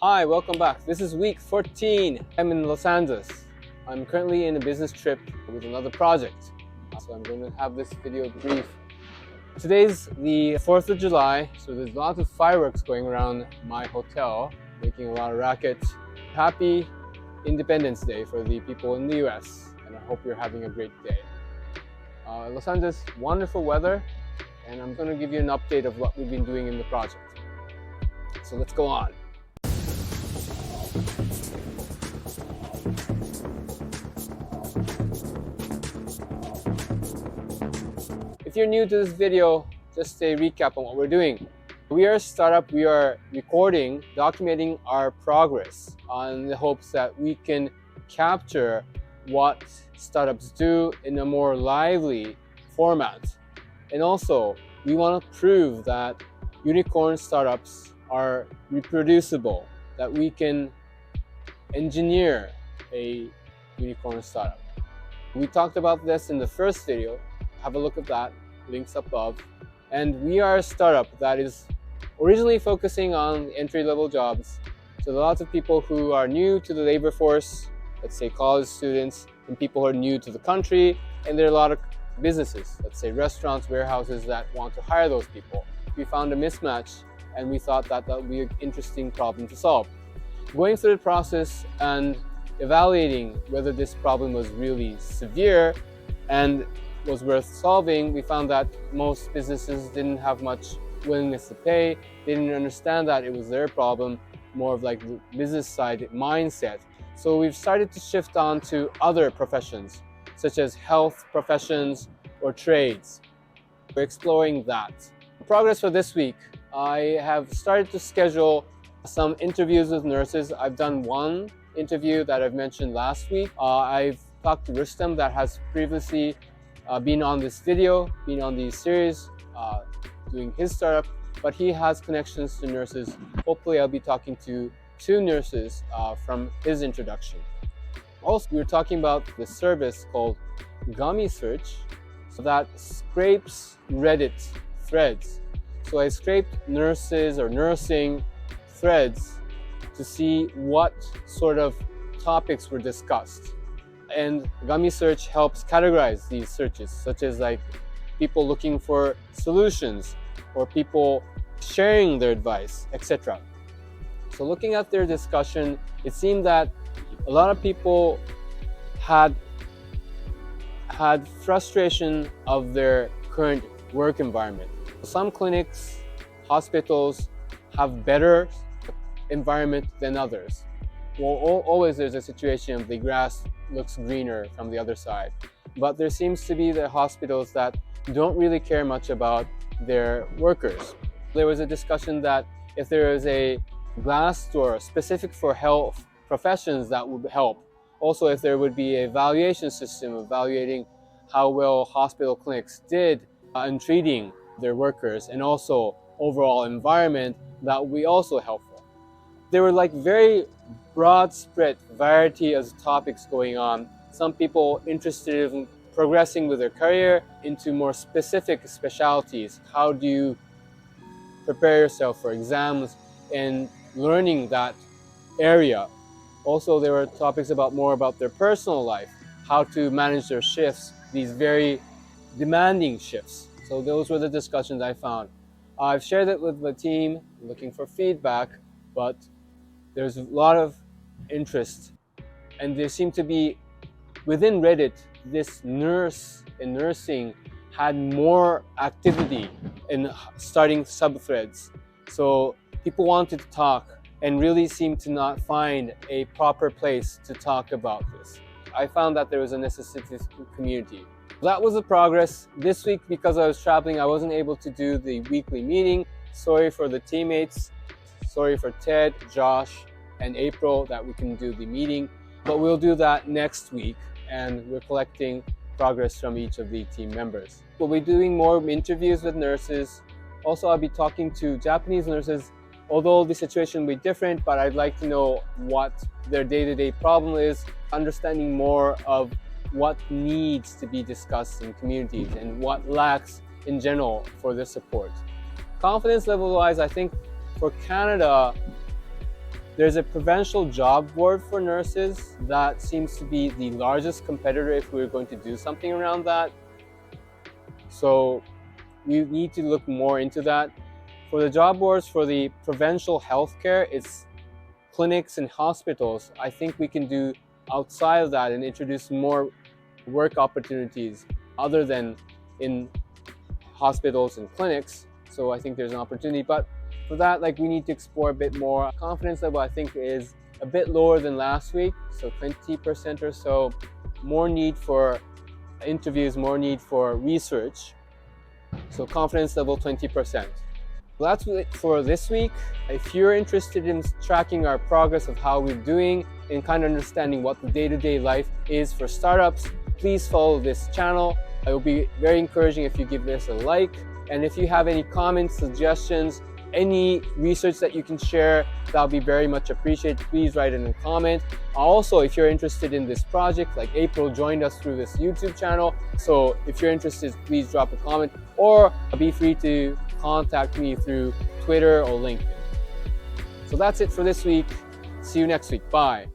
Hi, welcome back. This is week 14. I'm in Los Angeles. I'm currently in a business trip with another project. So I'm going to have this video brief. Today's the 4th of July, so there's lots of fireworks going around my hotel, making a lot of racket. Happy Independence Day for the people in the US, and I hope you're having a great day. Los Angeles, wonderful weather, and I'm going to give you an update of what we've been doing in the project. So let's go on. If you're new to this video, just a recap on what we're doing. We are a startup. We are recording, documenting our progress in the hopes that we can capture what startups do in a more lively format. And also, we want to prove that unicorn startups are reproducible, that we can engineer a unicorn startup. We talked about this in the first video. Have a look at that, links above. And we are a startup that is originally focusing on entry-level jobs. So there are lots of people who are new to the labor force, let's say college students, and people who are new to the country. And there are a lot of businesses, let's say restaurants, warehouses that want to hire those people. We found a mismatch and we thought that would be an interesting problem to solve. Going through the process and evaluating whether this problem was really severe and was worth solving, we found that most businesses didn't have much willingness to pay. They didn't understand that it was their problem, more of like the business side mindset. So we've started to shift on to other professions, such as health professions or trades. We're exploring that. Progress for this week, I have started to schedule some interviews with nurses. I've done one interview that I've mentioned last week. I've talked to Rustam that has previously been on this video, been on the series, doing his startup, but he has connections to nurses. Hopefully I'll be talking to 2 nurses from his introduction. Also, we were talking about the service called Gummy Search, so that scrapes Reddit threads. So I scraped nurses or nursing threads to see what sort of topics were discussed. And Gummy Search helps categorize these searches, such as like people looking for solutions or people sharing their advice, etc. So looking at their discussion, it seemed that a lot of people had frustration of their current work environment. Some clinics, hospitals have better environment than others. Well, always there's a situation of the grass looks greener from the other side. But there seems to be the hospitals that don't really care much about their workers. There was a discussion that if there is a glass door specific for health professions, that would help. Also, if there would be a valuation system evaluating how well hospital clinics did in treating their workers, and also overall environment, that would be also helpful. There were like very broad spread variety of topics going on. Some people interested in progressing with their career into more specific specialties. How do you prepare yourself for exams and learning that area? Also, there were topics about more about their personal life, how to manage their shifts, these very demanding shifts. So those were the discussions I found. I've shared it with the team, looking for feedback, but there's a lot of interest, and there seemed to be within Reddit, this nurse and nursing had more activity in starting subthreads. So people wanted to talk and really seemed to not find a proper place to talk about this. I found that there was a necessity community. That was the progress. This week, because I was traveling, I wasn't able to do the weekly meeting. Sorry for the teammates. Sorry for Ted, Josh, and April that we can do the meeting. But we'll do that next week, and we're collecting progress from each of the team members. We'll be doing more interviews with nurses. Also, I'll be talking to Japanese nurses, although the situation will be different, but I'd like to know what their day-to-day problem is, understanding more of what needs to be discussed in communities and what lacks in general for their support. Confidence level-wise, I think for Canada, There's a provincial job board for nurses that seems to be the largest competitor if we were going to do something around that. So we need to look more into that. For the job boards for the provincial healthcare, it's clinics and hospitals. I think we can do outside of that and introduce more work opportunities other than in hospitals and clinics. So I think there's an opportunity, but for that, like, we need to explore a bit more. Confidence level, I think, is a bit lower than last week, so 20% or so. More need for interviews, more need for research. So confidence level 20%. Well, that's it for this week. If you're interested in tracking our progress of how we're doing and kind of understanding what the day-to-day life is for startups, please follow this channel. It will be very encouraging if you give this a like. And if you have any comments, suggestions, any research that you can share, that'll be very much appreciated. Please write in a comment. Also, if you're interested in this project, like April joined us through this YouTube channel. So if you're interested, please drop a comment or be free to contact me through Twitter or LinkedIn. So that's it for this week. See you next week. Bye.